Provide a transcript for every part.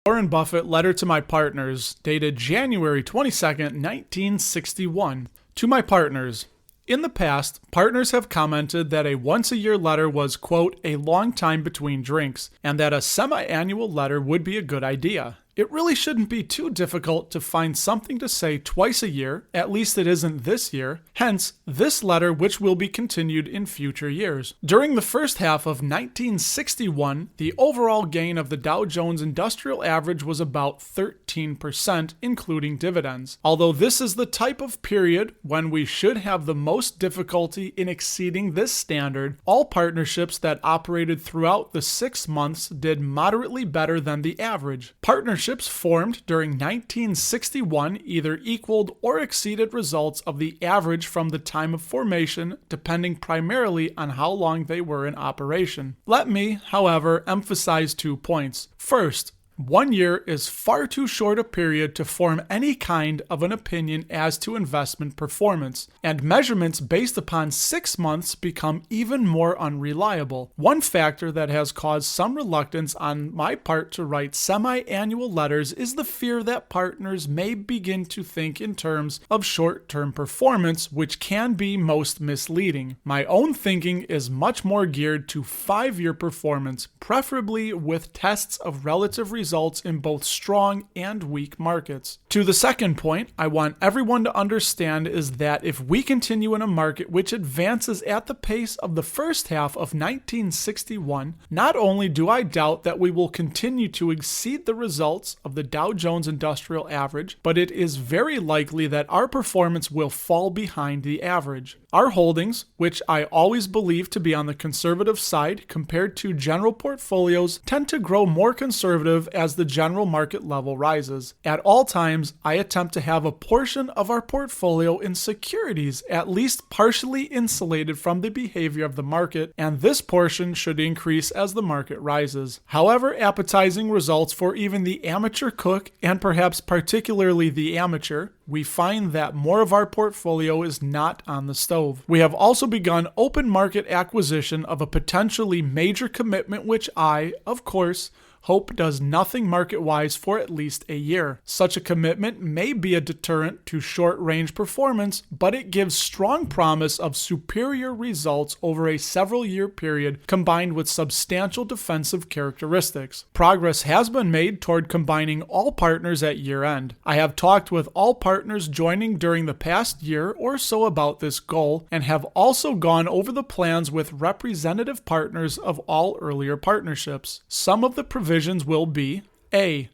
Warren Buffett letter to my partners, dated January 22nd, 1961. To my partners. In the past, partners have commented that a once-a-year letter was, quote, a long time between drinks, and that a semi-annual letter would be a good idea. It really shouldn't be too difficult to find something to say twice a year, at least it isn't this year, hence this letter which will be continued in future years. During the first half of 1961, the overall gain of the Dow Jones Industrial Average was about 13%, including dividends. Although this is the type of period when we should have the most difficulty in exceeding this standard, all partnerships that operated throughout the 6 months did moderately better than the average. Partnerships formed during 1961 either equaled or exceeded results of the average from the time of formation, depending primarily on how long they were in operation. Let me, however, emphasize 2 points. First, 1 year is far too short a period to form any kind of an opinion as to investment performance, and measurements based upon 6 months become even more unreliable. One factor that has caused some reluctance on my part to write semi-annual letters is the fear that partners may begin to think in terms of short-term performance, which can be most misleading. My own thinking is much more geared to 5-year performance, preferably with tests of relative results in both strong and weak markets. To the second point, I want everyone to understand is that if we continue in a market which advances at the pace of the first half of 1961, not only do I doubt that we will continue to exceed the results of the Dow Jones Industrial Average, but it is very likely that our performance will fall behind the average. Our holdings, which I always believe to be on the conservative side compared to general portfolios, tend to grow more conservative as the general market level rises. At all times, I attempt to have a portion of our portfolio in securities at least partially insulated from the behavior of the market, and this portion should increase as the market rises. However appetizing results for even the amateur cook, and perhaps particularly the amateur, we find that more of our portfolio is not on the stove. We have also begun open market acquisition of a potentially major commitment which I, of course, hope does nothing market-wise for at least a year. Such a commitment may be a deterrent to short-range performance, but it gives strong promise of superior results over a several-year period combined with substantial defensive characteristics. Progress has been made toward combining all partners at year-end. I have talked with all partners joining during the past year or so about this goal, and have also gone over the plans with representative partners of all earlier partnerships. Some of the provisions will be A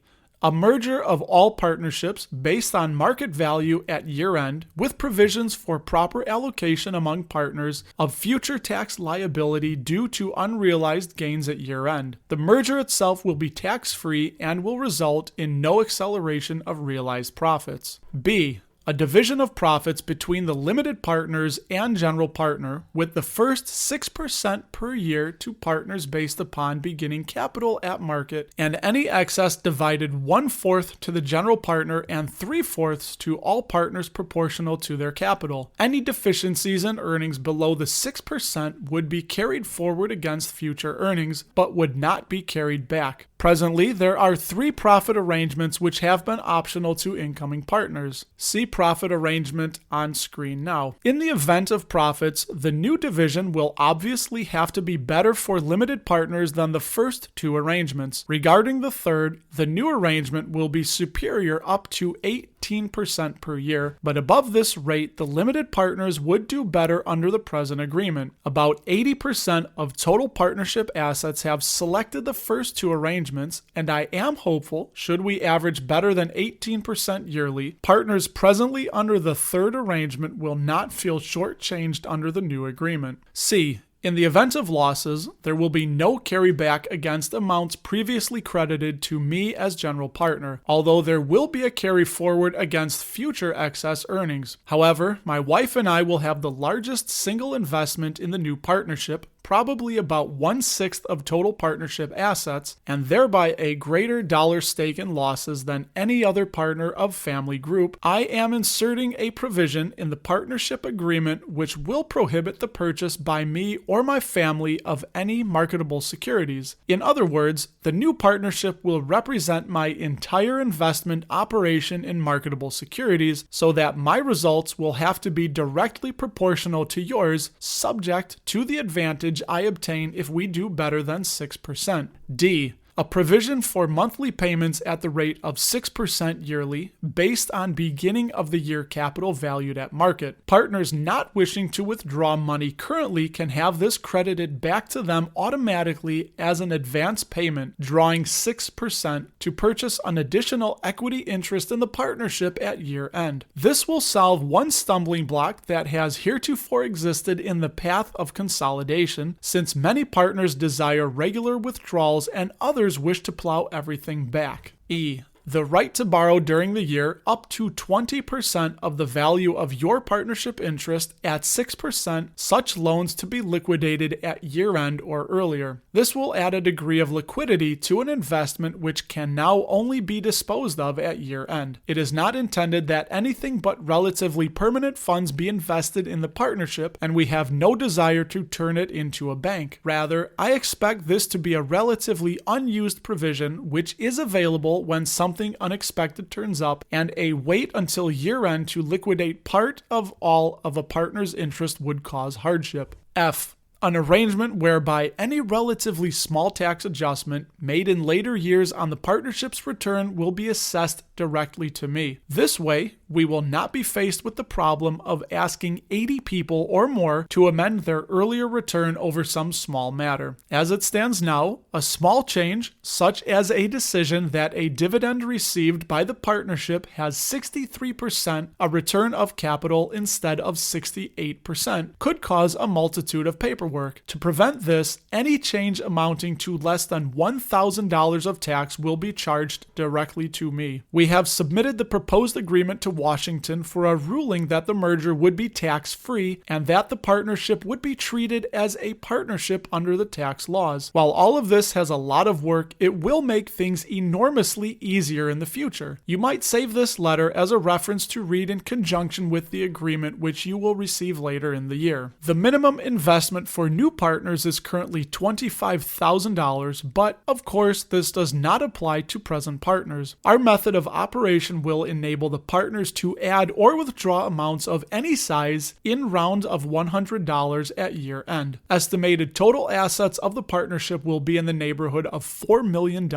merger of all partnerships based on market value at year-end with provisions for proper allocation among partners of future tax liability due to unrealized gains at year-end. The merger itself will be tax-free and will result in no acceleration of realized profits. B, a division of profits between the limited partners and general partner, with the first 6% per year to partners based upon beginning capital at market, and any excess divided 1/4 to the general partner and 3/4 to all partners proportional to their capital. Any deficiencies in earnings below the 6% would be carried forward against future earnings, but would not be carried back. Presently, there are 3 profit arrangements which have been optional to incoming partners. See profit arrangement on screen now. In the event of profits, the new division will obviously have to be better for limited partners than the first 2 arrangements. Regarding the third, the new arrangement will be superior up to 18% per year, but above this rate, the limited partners would do better under the present agreement. About 80% of total partnership assets have selected the first 2 arrangements, and I am hopeful, should we average better than 18% yearly, partners presently under the third arrangement will not feel shortchanged under the new agreement. C, in the event of losses, there will be no carryback against amounts previously credited to me as general partner, although there will be a carry forward against future excess earnings. However, my wife and I will have the largest single investment in the new partnership, probably about 1/6 of total partnership assets, and thereby a greater dollar stake in losses than any other partner of family group, I am inserting a provision in the partnership agreement which will prohibit the purchase by me or my family of any marketable securities. In other words, the new partnership will represent my entire investment operation in marketable securities, so that my results will have to be directly proportional to yours, subject to the advantage I obtain if we do better than 6%. D. A provision for monthly payments at the rate of 6% yearly, based on beginning of the year capital valued at market. Partners not wishing to withdraw money currently can have this credited back to them automatically as an advance payment, drawing 6% to purchase an additional equity interest in the partnership at year end. This will solve one stumbling block that has heretofore existed in the path of consolidation, since many partners desire regular withdrawals and others wish to plow everything back. E. The right to borrow during the year up to 20% of the value of your partnership interest at 6%, such loans to be liquidated at year end or earlier. This will add a degree of liquidity to an investment which can now only be disposed of at year end. It is not intended that anything but relatively permanent funds be invested in the partnership, and we have no desire to turn it into a bank. Rather, I expect this to be a relatively unused provision which is available when something unexpected turns up, and a wait until year end to liquidate part of all of a partner's interest would cause hardship. F. An arrangement whereby any relatively small tax adjustment made in later years on the partnership's return will be assessed directly to me. This way, we will not be faced with the problem of asking 80 people or more to amend their earlier return over some small matter. As it stands now, a small change, such as a decision that a dividend received by the partnership has 63% a return of capital instead of 68%, could cause a multitude of paperwork. To prevent this, any change amounting to less than $1,000 of tax will be charged directly to me. We have submitted the proposed agreement to Washington for a ruling that the merger would be tax-free and that the partnership would be treated as a partnership under the tax laws. While all of this has a lot of work, it will make things enormously easier in the future. You might save this letter as a reference to read in conjunction with the agreement which you will receive later in the year. The minimum investment for new partners is currently $25,000, but of course this does not apply to present partners. Our method of operation will enable the partners to add or withdraw amounts of any size in rounds of $100 at year end. Estimated total assets of the partnership will be in the neighborhood of $4 million,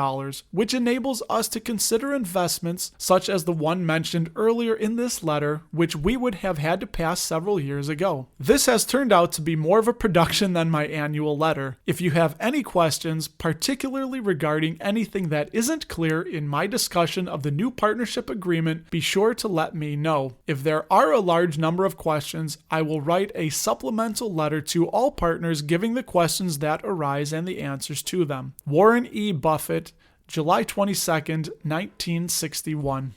which enables us to consider investments such as the one mentioned earlier in this letter, which we would have had to pass several years ago. This has turned out to be more of a production than my annual letter. If you have any questions, particularly regarding anything that isn't clear in my discussion of the new partnership agreement, be sure to let me know. If there are a large number of questions, I will write a supplemental letter to all partners giving the questions that arise and the answers to them. Warren E. Buffett, July 22nd, 1961.